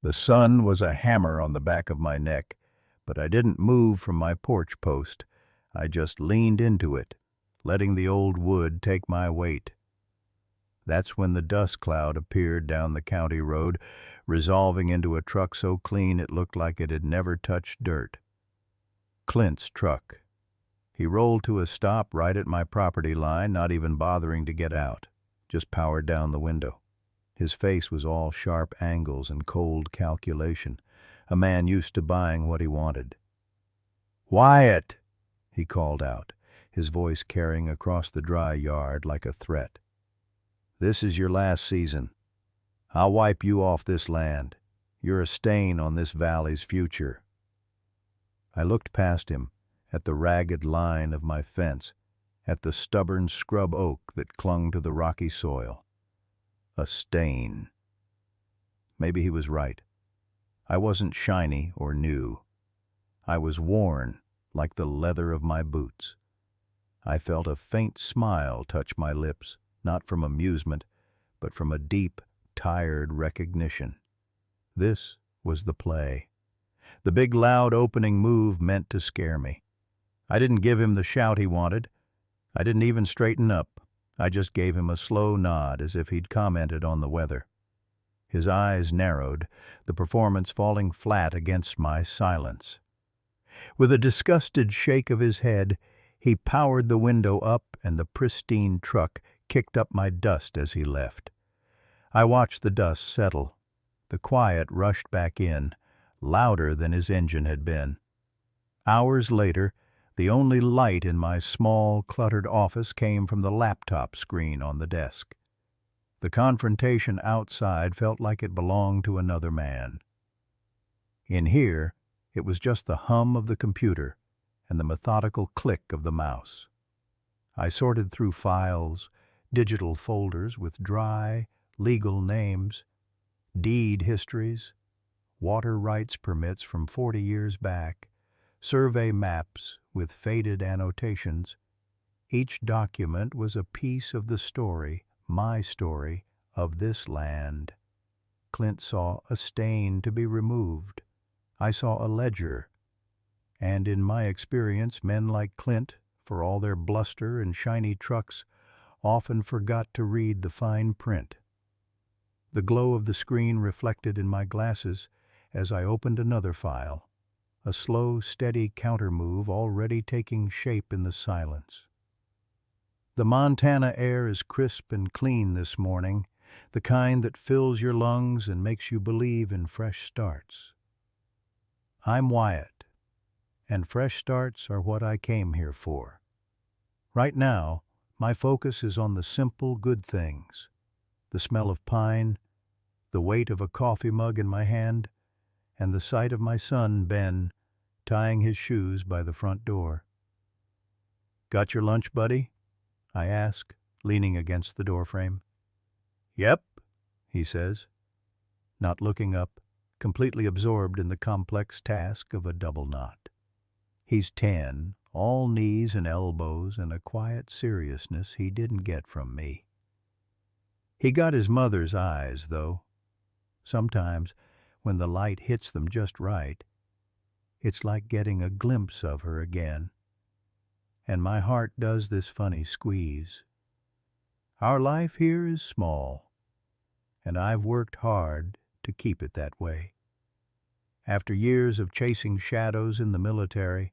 The sun was a hammer on the back of my neck, but I didn't move from my porch post. I just leaned into it, letting the old wood take my weight. That's when the dust cloud appeared down the county road, resolving into a truck so clean it looked like it had never touched dirt. Clint's truck. He rolled to a stop right at my property line, not even bothering to get out, just powered down the window. His face was all sharp angles and cold calculation, a man used to buying what he wanted. "Wyatt!" he called out, his voice carrying across the dry yard like a threat. "This is your last season. I'll wipe you off this land. You're a stain on this valley's future." I looked past him, at the ragged line of my fence, at the stubborn scrub oak that clung to the rocky soil. A stain. Maybe he was right. I wasn't shiny or new. I was worn, like the leather of my boots. I felt a faint smile touch my lips, not from amusement, but from a deep, tired recognition. This was the play. The big, loud opening move meant to scare me. I didn't give him the shout he wanted. I didn't even straighten up. I just gave him a slow nod as if he'd commented on the weather. His eyes narrowed, the performance falling flat against my silence. With a disgusted shake of his head, he powered the window up and the pristine truck kicked up my dust as he left. I watched the dust settle. The quiet rushed back in, louder than his engine had been. Hours later, the only light in my small, cluttered office came from the laptop screen on the desk. The confrontation outside felt like it belonged to another man. In here, it was just the hum of the computer and the methodical click of the mouse. I sorted through files, digital folders with dry, legal names, deed histories, water rights permits from 40 years back, survey maps with faded annotations. Each document was a piece of the story, my story, of this land. Clint saw a stain to be removed. I saw a ledger. And in my experience, men like Clint, for all their bluster and shiny trucks, often forgot to read the fine print. The glow of the screen reflected in my glasses as I opened another file, a slow, steady counter-move already taking shape in the silence. The Montana air is crisp and clean this morning, the kind that fills your lungs and makes you believe in fresh starts. I'm Wyatt, and fresh starts are what I came here for. Right now, my focus is on the simple good things, the smell of pine, the weight of a coffee mug in my hand, and the sight of my son, Ben, tying his shoes by the front door. "Got your lunch, buddy?" I ask, leaning against the doorframe. "Yep," he says, not looking up, completely absorbed in the complex task of a double knot. He's 10, all knees and elbows and a quiet seriousness he didn't get from me. He got his mother's eyes, though. Sometimes, when the light hits them just right, it's like getting a glimpse of her again. And my heart does this funny squeeze. Our life here is small, and I've worked hard to keep it that way. After years of chasing shadows in the military,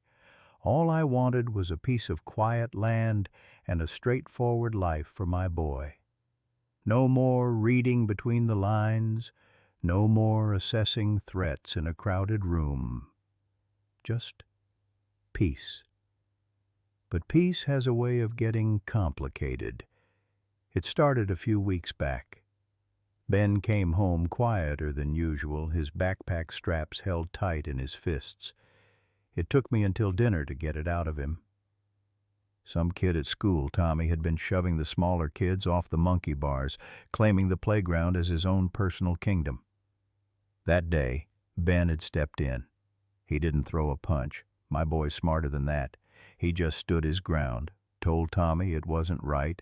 all I wanted was a piece of quiet land and a straightforward life for my boy. No more reading between the lines, no more assessing threats in a crowded room. Just peace. But peace has a way of getting complicated. It started a few weeks back. Ben came home quieter than usual, his backpack straps held tight in his fists. It took me until dinner to get it out of him. Some kid at school, Tommy, had been shoving the smaller kids off the monkey bars, claiming the playground as his own personal kingdom. That day, Ben had stepped in. He didn't throw a punch. My boy's smarter than that. He just stood his ground, told Tommy it wasn't right,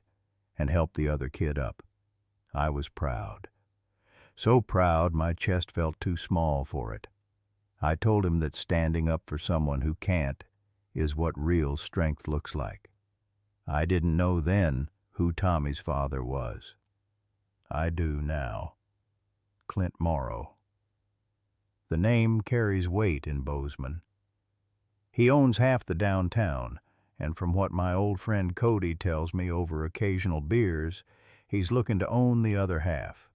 and helped the other kid up. I was proud. So proud my chest felt too small for it. I told him that standing up for someone who can't is what real strength looks like. I didn't know then who Tommy's father was. I do now. Clint Morrow. The name carries weight in Bozeman. He owns half the downtown, and from what my old friend Cody tells me over occasional beers, he's looking to own the other half.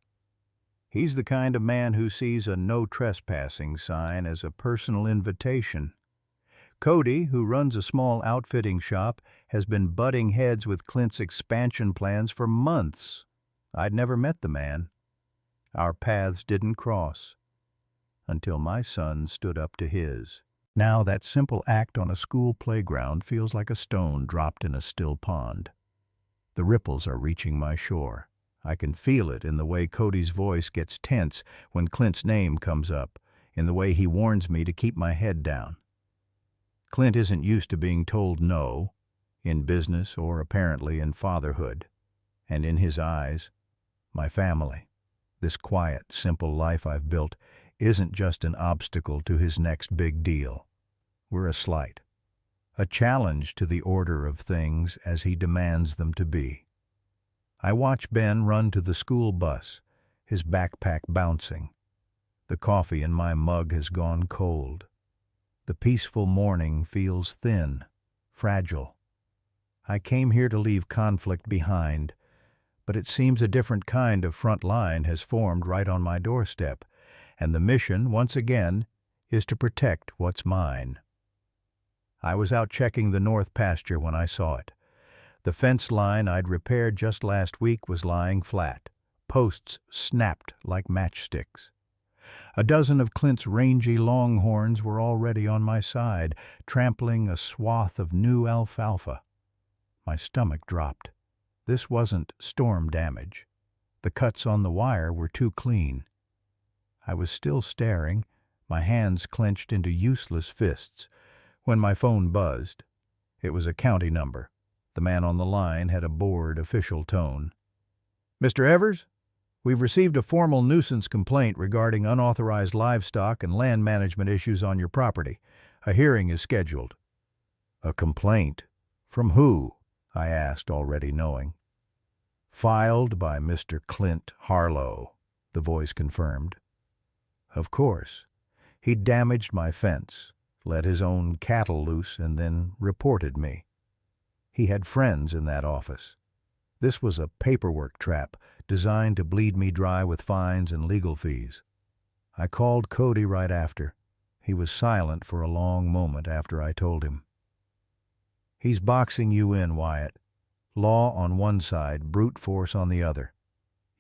He's the kind of man who sees a no trespassing sign as a personal invitation. Cody, who runs a small outfitting shop, has been butting heads with Clint's expansion plans for months. I'd never met the man. Our paths didn't cross until my son stood up to his. Now that simple act on a school playground feels like a stone dropped in a still pond. The ripples are reaching my shore. I can feel it in the way Cody's voice gets tense when Clint's name comes up, in the way he warns me to keep my head down. Clint isn't used to being told no, in business or apparently in fatherhood. And in his eyes, my family, this quiet, simple life I've built, isn't just an obstacle to his next big deal. We're a slight, a challenge to the order of things as he demands them to be. I watch Ben run to the school bus, his backpack bouncing. The coffee in my mug has gone cold. The peaceful morning feels thin, fragile. I came here to leave conflict behind, but it seems a different kind of front line has formed right on my doorstep, and the mission, once again, is to protect what's mine. I was out checking the north pasture when I saw it. The fence line I'd repaired just last week was lying flat. Posts snapped like matchsticks. A dozen of Clint's rangy longhorns were already on my side, trampling a swath of new alfalfa. My stomach dropped. This wasn't storm damage. The cuts on the wire were too clean. I was still staring, my hands clenched into useless fists, when my phone buzzed. It was a county number. The man on the line had a bored, official tone. "Mr. Evers, we've received a formal nuisance complaint regarding unauthorized livestock and land management issues on your property. A hearing is scheduled." "A complaint? From who?" I asked, already knowing. "Filed by Mr. Clint Harlow," the voice confirmed. Of course. He'd damaged my fence, let his own cattle loose, and then reported me. He had friends in that office. This was a paperwork trap designed to bleed me dry with fines and legal fees. I called Cody right after. He was silent for a long moment after I told him. "He's boxing you in, Wyatt. Law on one side, brute force on the other.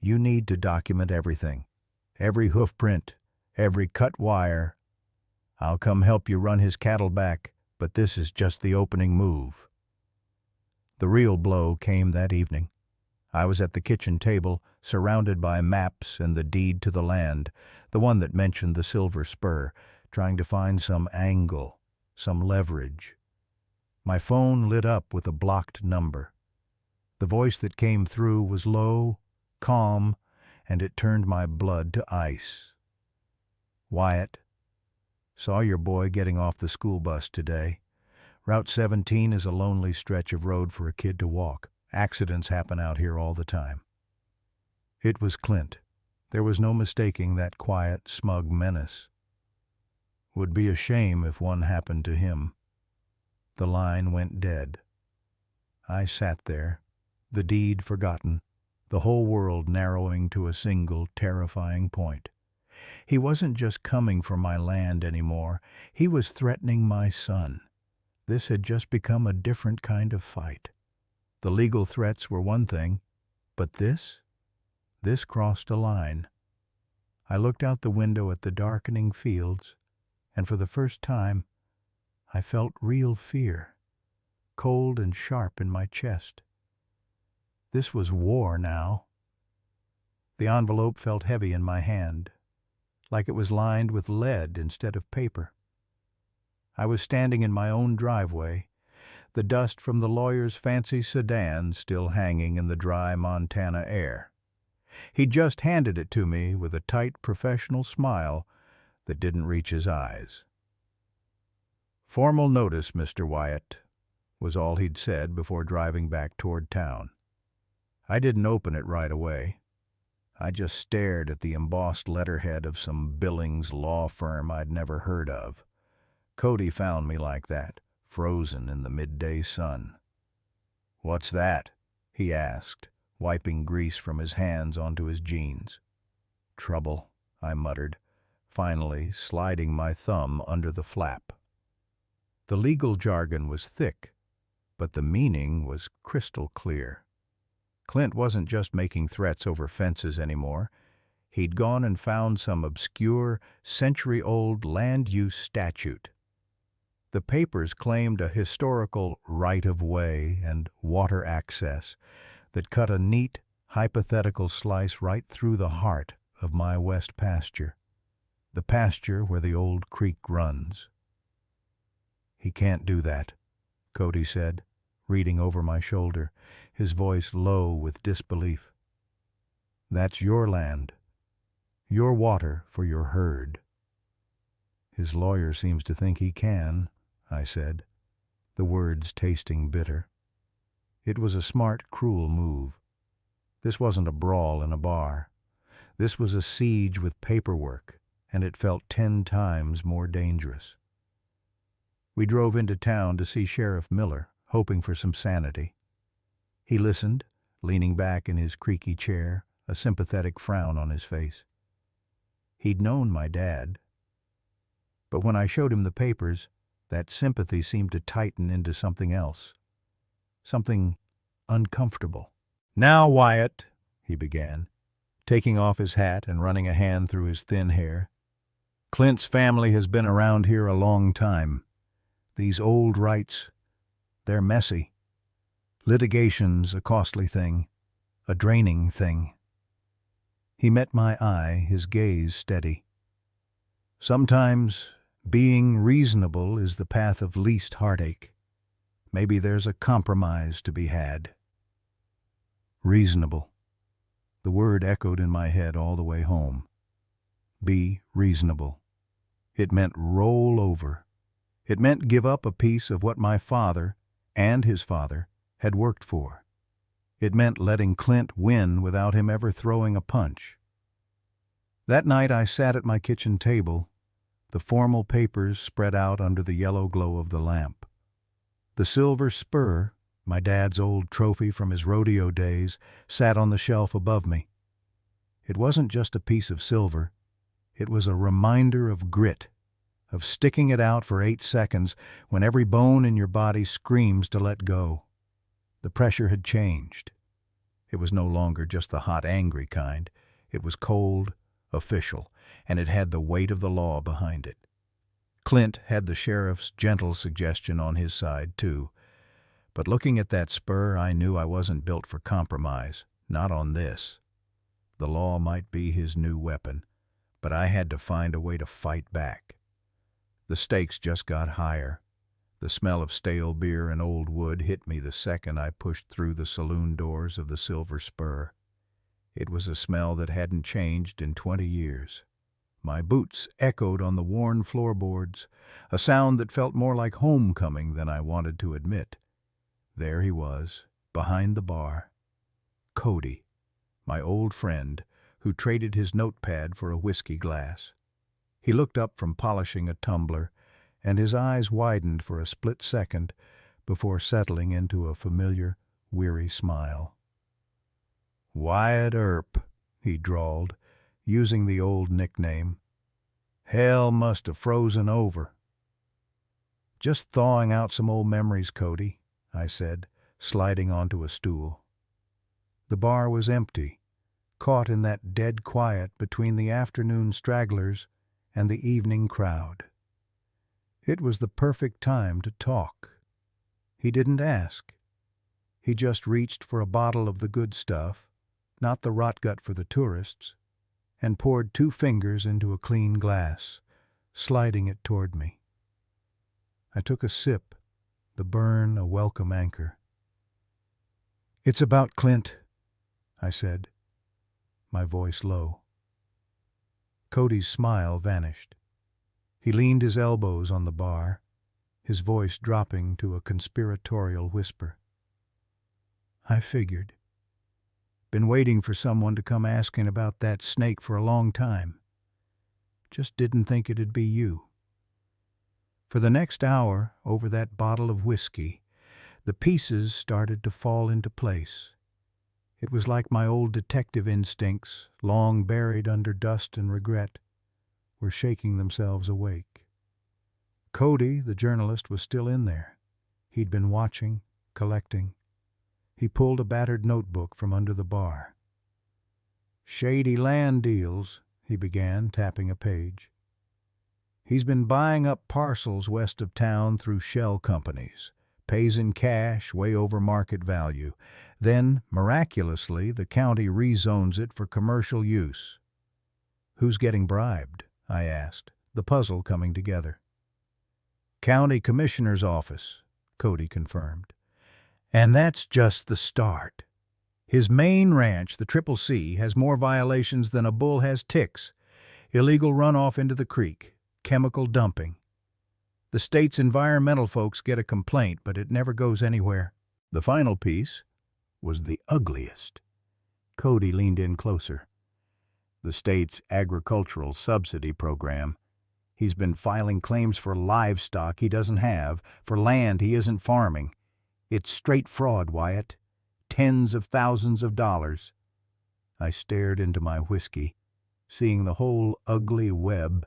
You need to document everything. Every hoof print, every cut wire. I'll come help you run his cattle back, but this is just the opening move." The real blow came that evening. I was at the kitchen table, surrounded by maps and the deed to the land, the one that mentioned the Silver Spur, trying to find some angle, some leverage. My phone lit up with a blocked number. The voice that came through was low, calm, and it turned my blood to ice. "Wyatt, saw your boy getting off the school bus today. Route 17 is a lonely stretch of road for a kid to walk. Accidents happen out here all the time." It was Clint. There was no mistaking that quiet, smug menace. Would be a shame if one happened to him. The line went dead. I sat there, the deed forgotten, the whole world narrowing to a single terrifying point. He wasn't just coming for my land anymore. He was threatening my son. This had just become a different kind of fight. The legal threats were one thing, but this crossed a line. I looked out the window at the darkening fields, and for the first time, I felt real fear, cold and sharp in my chest. This was war now. The envelope felt heavy in my hand, like it was lined with lead instead of paper. I was standing in my own driveway, the dust from the lawyer's fancy sedan still hanging in the dry Montana air. He'd just handed it to me with a tight professional smile that didn't reach his eyes. "Formal notice, Mr. Wyatt," was all he'd said before driving back toward town. I didn't open it right away. I just stared at the embossed letterhead of some Billings law firm I'd never heard of. Cody found me like that, frozen in the midday sun. "What's that?" he asked, wiping grease from his hands onto his jeans. "Trouble," I muttered, finally sliding my thumb under the flap. The legal jargon was thick, but the meaning was crystal clear. Clint wasn't just making threats over fences anymore. He'd gone and found some obscure, century-old land-use statute. The papers claimed a historical right-of-way and water access that cut a neat, hypothetical slice right through the heart of my west pasture, the pasture where the old creek runs. "He can't do that," Cody said, reading over my shoulder, his voice low with disbelief. "That's your land, your water for your herd." "His lawyer seems to think he can," I said, the words tasting bitter. It was a smart, cruel move. This wasn't a brawl in a bar. This was a siege with paperwork, and it felt 10 times more dangerous. We drove into town to see Sheriff Miller, hoping for some sanity. He listened, leaning back in his creaky chair, a sympathetic frown on his face. He'd known my dad. But when I showed him the papers, that sympathy seemed to tighten into something else. Something uncomfortable. "Now, Wyatt," he began, taking off his hat and running a hand through his thin hair. "Clint's family has been around here a long time. These old rights, they're messy. Litigation's a costly thing, a draining thing." He met my eye, his gaze steady. "Sometimes being reasonable is the path of least heartache. Maybe there's a compromise to be had." Reasonable. The word echoed in my head all the way home. Be reasonable. It meant roll over. It meant give up a piece of what my father and his father had worked for. It meant letting Clint win without him ever throwing a punch. That night I sat at my kitchen table, the formal papers spread out under the yellow glow of the lamp. The silver spur, my dad's old trophy from his rodeo days, sat on the shelf above me. It wasn't just a piece of silver. It was a reminder of grit, of sticking it out for 8 seconds when every bone in your body screams to let go. The pressure had changed. It was no longer just the hot, angry kind. It was cold, official, and it had the weight of the law behind it. Clint had the sheriff's gentle suggestion on his side, too. But looking at that spur, I knew I wasn't built for compromise, not on this. The law might be his new weapon, but I had to find a way to fight back. The stakes just got higher. The smell of stale beer and old wood hit me the second I pushed through the saloon doors of the Silver Spur. It was a smell that hadn't changed in 20 years. My boots echoed on the worn floorboards, a sound that felt more like homecoming than I wanted to admit. There he was, behind the bar. Cody, my old friend, who traded his notepad for a whiskey glass. He looked up from polishing a tumbler, and his eyes widened for a split second before settling into a familiar, weary smile. "Wyatt Earp," he drawled, using the old nickname. "Hell must have frozen over." "Just thawing out some old memories, Cody," I said, sliding onto a stool. The bar was empty, caught in that dead quiet between the afternoon stragglers and the evening crowd. It was the perfect time to talk. He didn't ask. He just reached for a bottle of the good stuff, not the rotgut for the tourists, and poured 2 fingers into a clean glass, sliding it toward me. I took a sip, the burn a welcome anchor. "It's about Clint," I said. my voice low. Cody's smile vanished. He leaned his elbows on the bar, his voice dropping to a conspiratorial whisper. I figured. Been waiting for someone to come asking about that snake for a long time. Just didn't think it'd be you. For the next hour, over that bottle of whiskey, the pieces started to fall into place. It was like my old detective instincts, long buried under dust and regret, were shaking themselves awake. Cody, the journalist, was still in there. He'd been watching, collecting. He pulled a battered notebook from under the bar. "Shady land deals," he began, tapping a page. "He's been buying up parcels west of town through shell companies. Pays in cash, way over market value. Then, miraculously, the county rezones it for commercial use." "Who's getting bribed?" I asked, the puzzle coming together. "County Commissioner's Office," Cody confirmed. "And that's just the start. His main ranch, the Triple C, has more violations than a bull has ticks. Illegal runoff into the creek, chemical dumping. The state's environmental folks get a complaint, but it never goes anywhere." The final piece was the ugliest. Cody leaned in closer. "The state's agricultural subsidy program. He's been filing claims for livestock he doesn't have, for land he isn't farming. It's straight fraud, Wyatt. Tens of thousands of dollars." I stared into my whiskey, seeing the whole ugly web.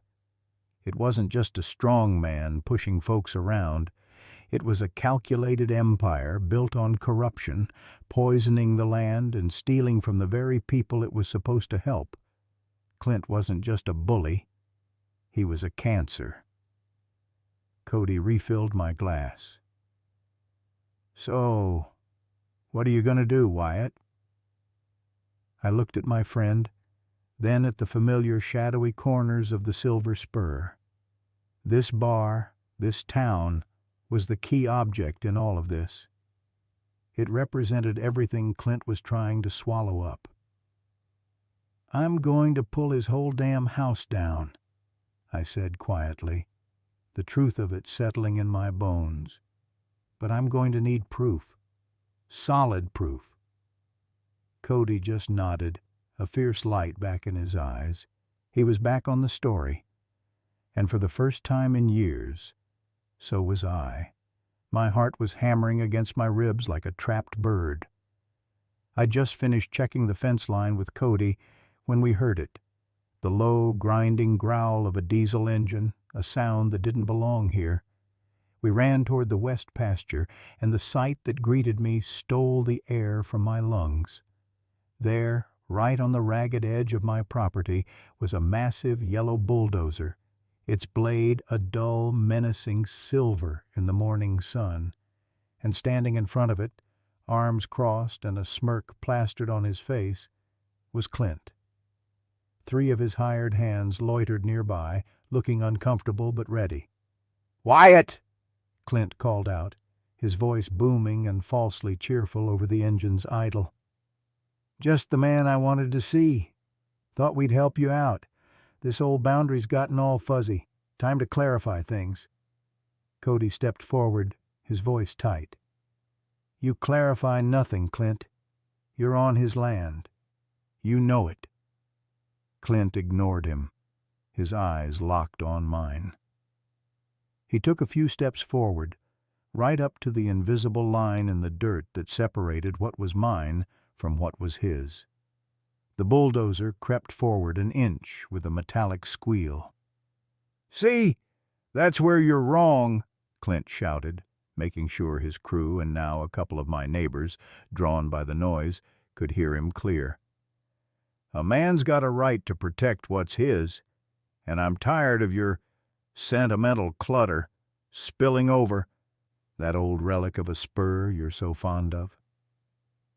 It wasn't just a strong man pushing folks around. It was a calculated empire built on corruption, poisoning the land and stealing from the very people it was supposed to help. Clint wasn't just a bully. He was a cancer. Cody refilled my glass. "So, what are you going to do, Wyatt?" I looked at my friend, then at the familiar shadowy corners of the Silver Spur. This bar, this town, was the key object in all of this. It represented everything Clint was trying to swallow up. "I'm going to pull his whole damn house down," I said quietly, the truth of it settling in my bones. "But I'm going to need proof. Solid proof." Cody just nodded, a fierce light back in his eyes. He was back on the story. And for the first time in years, so was I. My heart was hammering against my ribs like a trapped bird. I'd just finished checking the fence line with Cody when we heard it. The low, grinding growl of a diesel engine, a sound that didn't belong here. We ran toward the west pasture, and the sight that greeted me stole the air from my lungs. There, right on the ragged edge of my property, was a massive yellow bulldozer, its blade a dull, menacing silver in the morning sun. And standing in front of it, arms crossed and a smirk plastered on his face, was Clint. 3 of his hired hands loitered nearby, looking uncomfortable but ready. "Wyatt!" Clint called out, his voice booming and falsely cheerful over the engine's idle. "Just the man I wanted to see. Thought we'd help you out. This old boundary's gotten all fuzzy. Time to clarify things." Cody stepped forward, his voice tight. "You clarify nothing, Clint. You're on his land. You know it." Clint ignored him, his eyes locked on mine. He took a few steps forward, right up to the invisible line in the dirt that separated what was mine from what was his. The bulldozer crept forward an inch with a metallic squeal. "See? That's where you're wrong," Clint shouted, making sure his crew and now a couple of my neighbors, drawn by the noise, could hear him clear. "A man's got a right to protect what's his, and I'm tired of your sentimental clutter spilling over that old relic of a spur you're so fond of."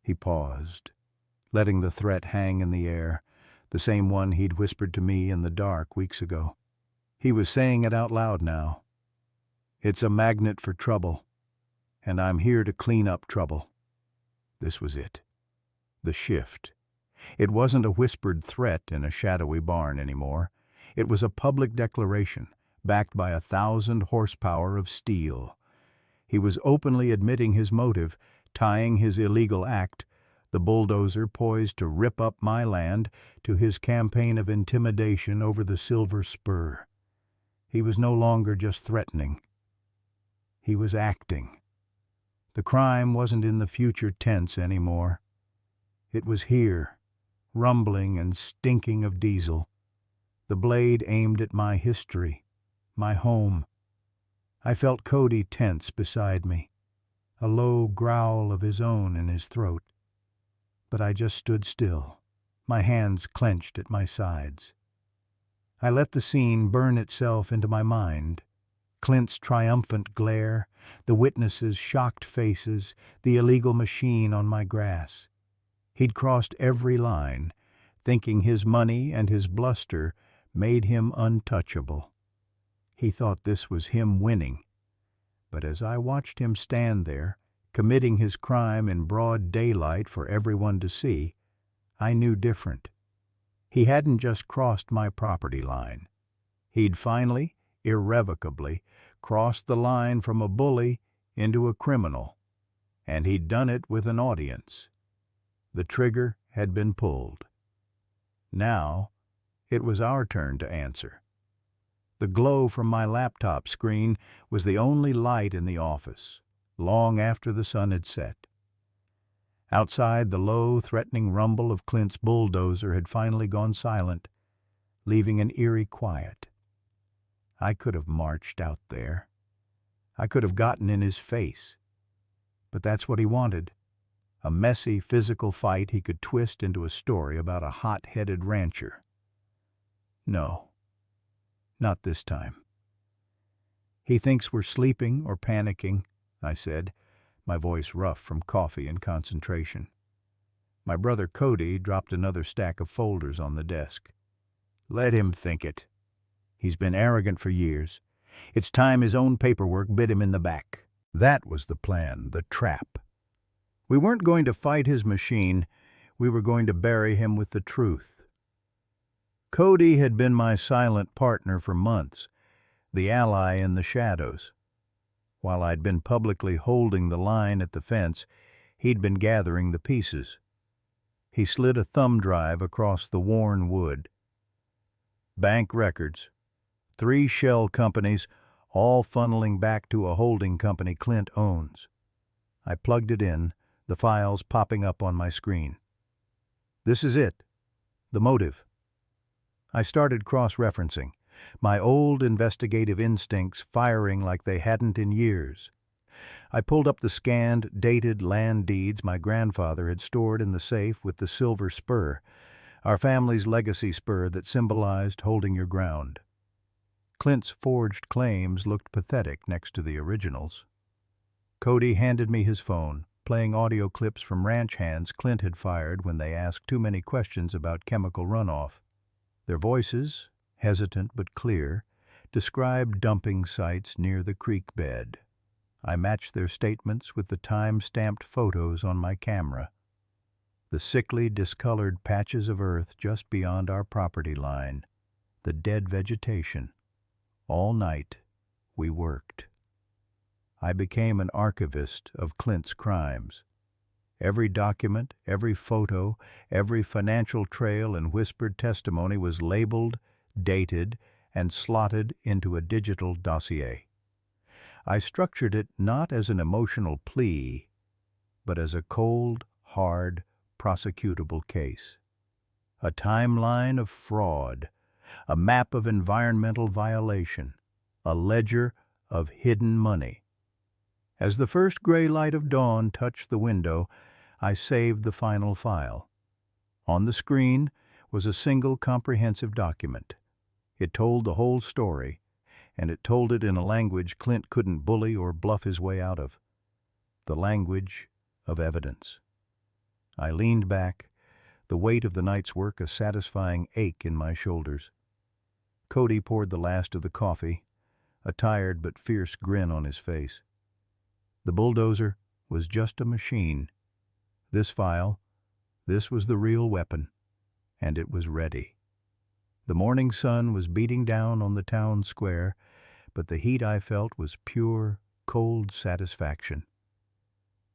He paused, letting the threat hang in the air, the same one he'd whispered to me in the dark weeks ago. He was saying it out loud now. "It's a magnet for trouble, and I'm here to clean up trouble." This was it. The shift. It wasn't a whispered threat in a shadowy barn anymore. It was a public declaration, backed by 1,000 horsepower of steel. He was openly admitting his motive, tying his illegal act, the bulldozer poised to rip up my land, to his campaign of intimidation over the Silver Spur. He was no longer just threatening. He was acting. The crime wasn't in the future tense anymore. It was here, rumbling and stinking of diesel. The blade aimed at my history, my home. I felt Cody tense beside me, a low growl of his own in his throat. But I just stood still, my hands clenched at my sides. I let the scene burn itself into my mind. Clint's triumphant glare, the witnesses' shocked faces, the illegal machine on my grass. He'd crossed every line, thinking his money and his bluster made him untouchable. He thought this was him winning. But as I watched him stand there, committing his crime in broad daylight for everyone to see, I knew different. He hadn't just crossed my property line. He'd finally, irrevocably, crossed the line from a bully into a criminal. And he'd done it with an audience. The trigger had been pulled. Now, it was our turn to answer. The glow from my laptop screen was the only light in the office, long after the sun had set. Outside, the low, threatening rumble of Clint's bulldozer had finally gone silent, leaving an eerie quiet. I could have marched out there. I could have gotten in his face. But that's what he wanted. A messy, physical fight he could twist into a story about a hot-headed rancher. No, not this time. He thinks we're sleeping or panicking, I said, my voice rough from coffee and concentration. My brother Cody dropped another stack of folders on the desk. Let him think it. He's been arrogant for years. It's time his own paperwork bit him in the back. That was the plan, the trap. We weren't going to fight his machine. We were going to bury him with the truth. Cody had been my silent partner for months, the ally in the shadows. While I'd been publicly holding the line at the fence, he'd been gathering the pieces. He slid a thumb drive across the worn wood. Bank records. 3 shell companies, all funneling back to a holding company Clint owns. I plugged it in, the files popping up on my screen. This is it. The motive. I started cross-referencing, my old investigative instincts firing like they hadn't in years. I pulled up the scanned, dated land deeds my grandfather had stored in the safe with the Silver Spur, our family's legacy spur that symbolized holding your ground. Clint's forged claims looked pathetic next to the originals. Cody handed me his phone, playing audio clips from ranch hands Clint had fired when they asked too many questions about chemical runoff. Their voices, hesitant but clear, described dumping sites near the creek bed. I matched their statements with the time-stamped photos on my camera. The sickly, discolored patches of earth just beyond our property line, the dead vegetation. All night, we worked. I became an archivist of Clint's crimes. Every document, every photo, every financial trail and whispered testimony was labeled, dated, and slotted into a digital dossier. I structured it not as an emotional plea, but as a cold, hard, prosecutable case. A timeline of fraud, a map of environmental violation, a ledger of hidden money. As the first gray light of dawn touched the window, I saved the final file. On the screen was a single comprehensive document. It told the whole story, and it told it in a language Clint couldn't bully or bluff his way out of. The language of evidence. I leaned back, the weight of the night's work a satisfying ache in my shoulders. Cody poured the last of the coffee, a tired but fierce grin on his face. The bulldozer was just a machine. This file, This was the real weapon, and it was ready. The morning sun was beating down on the town square, but the heat I felt was pure, cold satisfaction.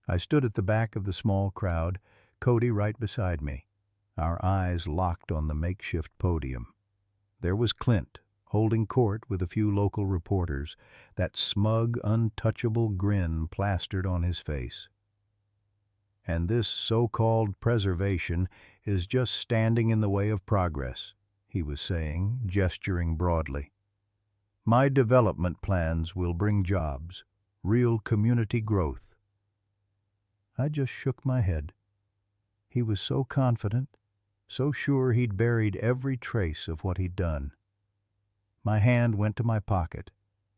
I stood at the back of the small crowd, Cody right beside me, our eyes locked on the makeshift podium. There was Clint, holding court with a few local reporters, that smug, untouchable grin plastered on his face. And this so-called preservation is just standing in the way of progress, he was saying, gesturing broadly. My development plans will bring jobs, real community growth. I just shook my head. He was so confident, so sure he'd buried every trace of what he'd done. My hand went to my pocket,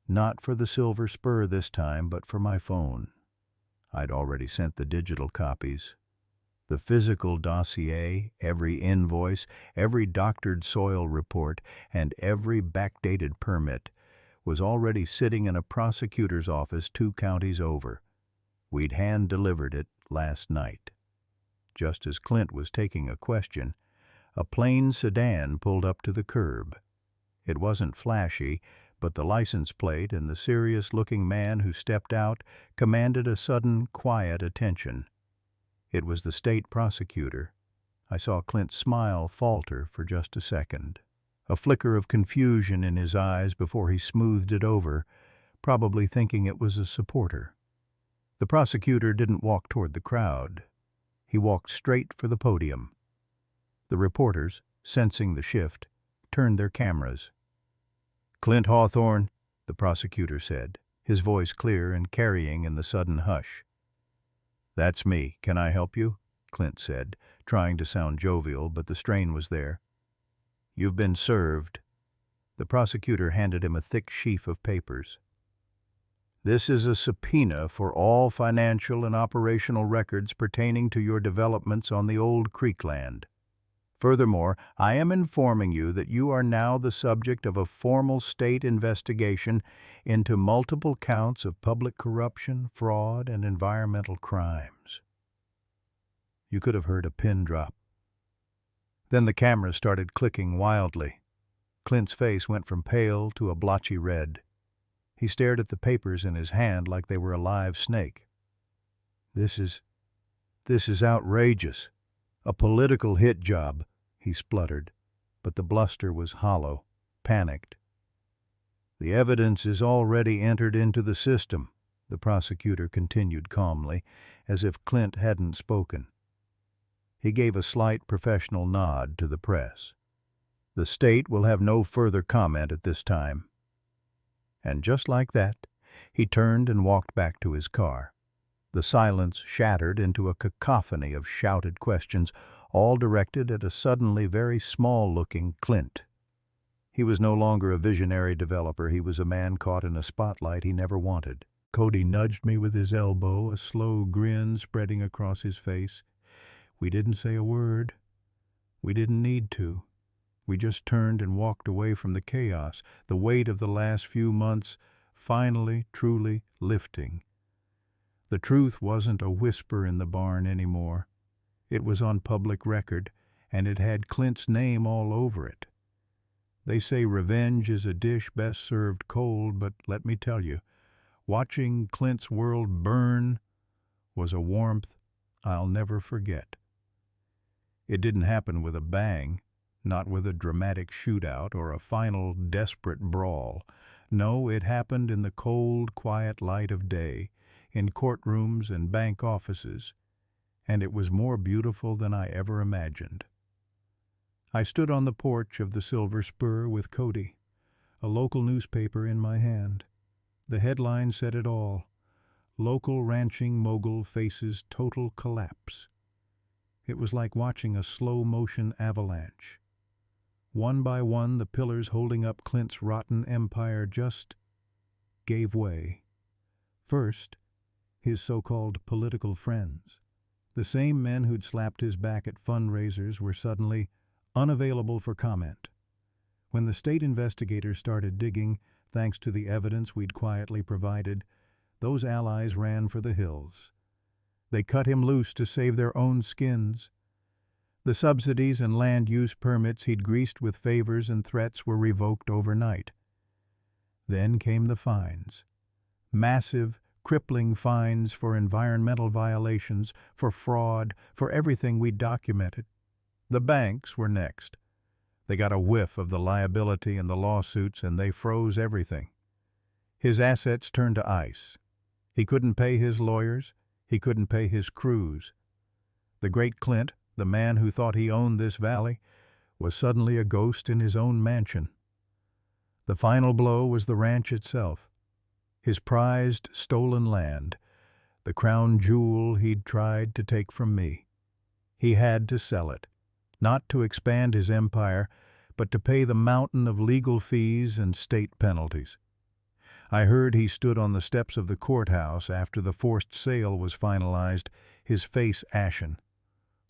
not for the silver spur this time, but for my phone. I'd already sent the digital copies. The physical dossier, every invoice, every doctored soil report, and every backdated permit was already sitting in a prosecutor's office 2 counties over. We'd hand-delivered it last night. Just as Clint was taking a question, a plain sedan pulled up to the curb. It wasn't flashy, but the license plate and the serious-looking man who stepped out commanded a sudden, quiet attention. It was the state prosecutor. I saw Clint's smile falter for just a second, a flicker of confusion in his eyes before he smoothed it over, probably thinking it was a supporter. The prosecutor didn't walk toward the crowd. He walked straight for the podium. The reporters, sensing the shift, turned their cameras. "Clint Hawthorne," the prosecutor said, his voice clear and carrying in the sudden hush. "That's me. Can I help you?" Clint said, trying to sound jovial, but the strain was there. "You've been served." The prosecutor handed him a thick sheaf of papers. "This is a subpoena for all financial and operational records pertaining to your developments on the old creek land. Furthermore, I am informing you that you are now the subject of a formal state investigation into multiple counts of public corruption, fraud, and environmental crimes." You could have heard a pin drop. Then the camera started clicking wildly. Clint's face went from pale to a blotchy red. He stared at the papers in his hand like they were a live snake. This is outrageous. A political hit job," he spluttered, but the bluster was hollow, panicked. "The evidence is already entered into the system," the prosecutor continued calmly, as if Clint hadn't spoken. He gave a slight professional nod to the press. "The state will have no further comment at this time." And just like that, he turned and walked back to his car. The silence shattered into a cacophony of shouted questions, all directed at a suddenly very small-looking Clint. He was no longer a visionary developer. He was a man caught in a spotlight he never wanted. Cody nudged me with his elbow, a slow grin spreading across his face. We didn't say a word. We didn't need to. We just turned and walked away from the chaos, the weight of the last few months finally, truly lifting. The truth wasn't a whisper in the barn anymore. It was on public record, and it had Clint's name all over it. They say revenge is a dish best served cold, but let me tell you, watching Clint's world burn was a warmth I'll never forget. It didn't happen with a bang, not with a dramatic shootout or a final desperate brawl. No, it happened in the cold, quiet light of day, in courtrooms and bank offices, and it was more beautiful than I ever imagined. I stood on the porch of the Silver Spur with Cody, a local newspaper in my hand. The headline said it all: "Local ranching mogul faces total collapse." It was like watching a slow-motion avalanche. One by one, the pillars holding up Clint's rotten empire just gave way. First, his so-called political friends. The same men who'd slapped his back at fundraisers were suddenly unavailable for comment. When the state investigators started digging, thanks to the evidence we'd quietly provided, those allies ran for the hills. They cut him loose to save their own skins. The subsidies and land use permits he'd greased with favors and threats were revoked overnight. Then came the fines. Massive, crippling fines for environmental violations, for fraud, for everything we'd documented. The banks were next. They got a whiff of the liability and the lawsuits, and they froze everything. His assets turned to ice. He couldn't pay his lawyers. He couldn't pay his crews. The great Clint, the man who thought he owned this valley, was suddenly a ghost in his own mansion. The final blow was the ranch itself. His prized, stolen land, the crown jewel he'd tried to take from me. He had to sell it, not to expand his empire, but to pay the mountain of legal fees and state penalties. I heard he stood on the steps of the courthouse after the forced sale was finalized, his face ashen.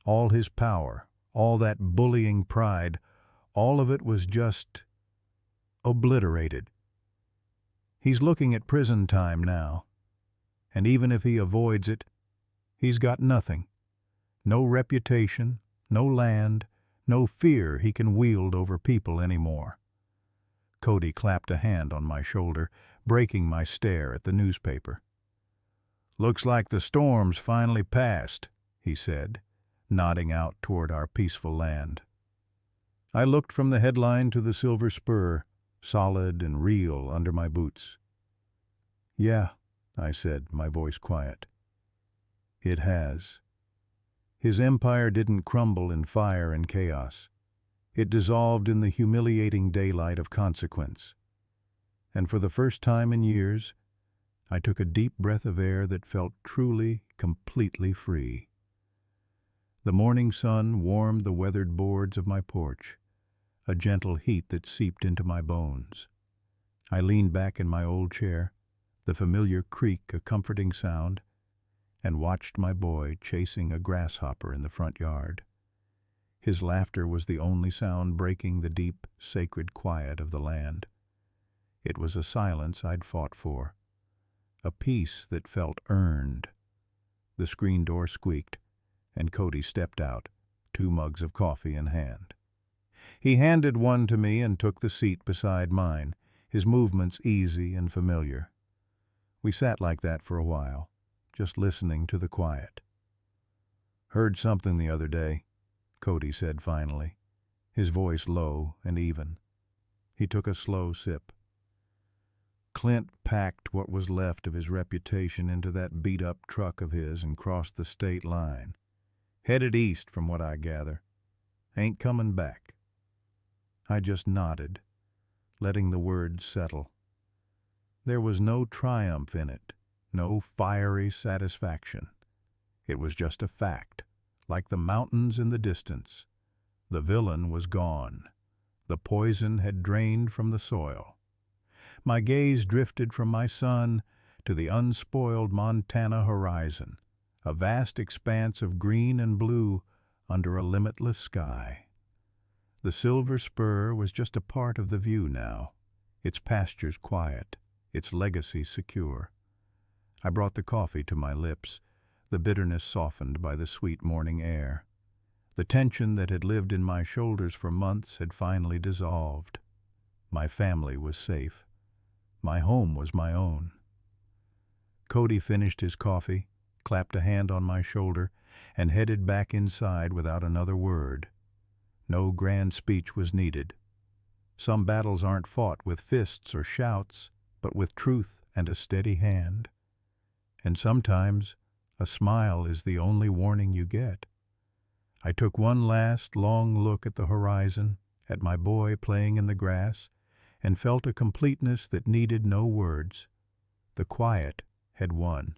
All his power, all that bullying pride, all of it was just obliterated. He's looking at prison time now, and even if he avoids it, he's got nothing. No reputation, no land, no fear he can wield over people anymore. Cody clapped a hand on my shoulder, breaking my stare at the newspaper. "Looks like the storm's finally passed," he said, nodding out toward our peaceful land. I looked from the headline to the silver spur, solid and real under my boots. "Yeah," I said, my voice quiet. "It has." His empire didn't crumble in fire and chaos. It dissolved in the humiliating daylight of consequence. And for the first time in years, I took a deep breath of air that felt truly, completely free. The morning sun warmed the weathered boards of my porch, a gentle heat that seeped into my bones. I leaned back in my old chair, the familiar creak a comforting sound, and watched my boy chasing a grasshopper in the front yard. His laughter was the only sound breaking the deep, sacred quiet of the land. It was a silence I'd fought for, a peace that felt earned. The screen door squeaked, and Cody stepped out, 2 mugs of coffee in hand. He handed one to me and took the seat beside mine, his movements easy and familiar. We sat like that for a while, just listening to the quiet. "Heard something the other day," Cody said finally, his voice low and even. He took a slow sip. "Clint packed what was left of his reputation into that beat-up truck of his and crossed the state line. Headed east, from what I gather. Ain't coming back." I just nodded, letting the words settle. There was no triumph in it, no fiery satisfaction. It was just a fact, like the mountains in the distance. The villain was gone. The poison had drained from the soil. My gaze drifted from my son to the unspoiled Montana horizon, a vast expanse of green and blue under a limitless sky. The silver spur was just a part of the view now, its pastures quiet, its legacy secure. I brought the coffee to my lips, the bitterness softened by the sweet morning air. The tension that had lived in my shoulders for months had finally dissolved. My family was safe. My home was my own. Cody finished his coffee, clapped a hand on my shoulder, and headed back inside without another word. No grand speech was needed. Some battles aren't fought with fists or shouts, but with truth and a steady hand. And sometimes a smile is the only warning you get. I took one last long look at the horizon, at my boy playing in the grass, and felt a completeness that needed no words. The quiet had won.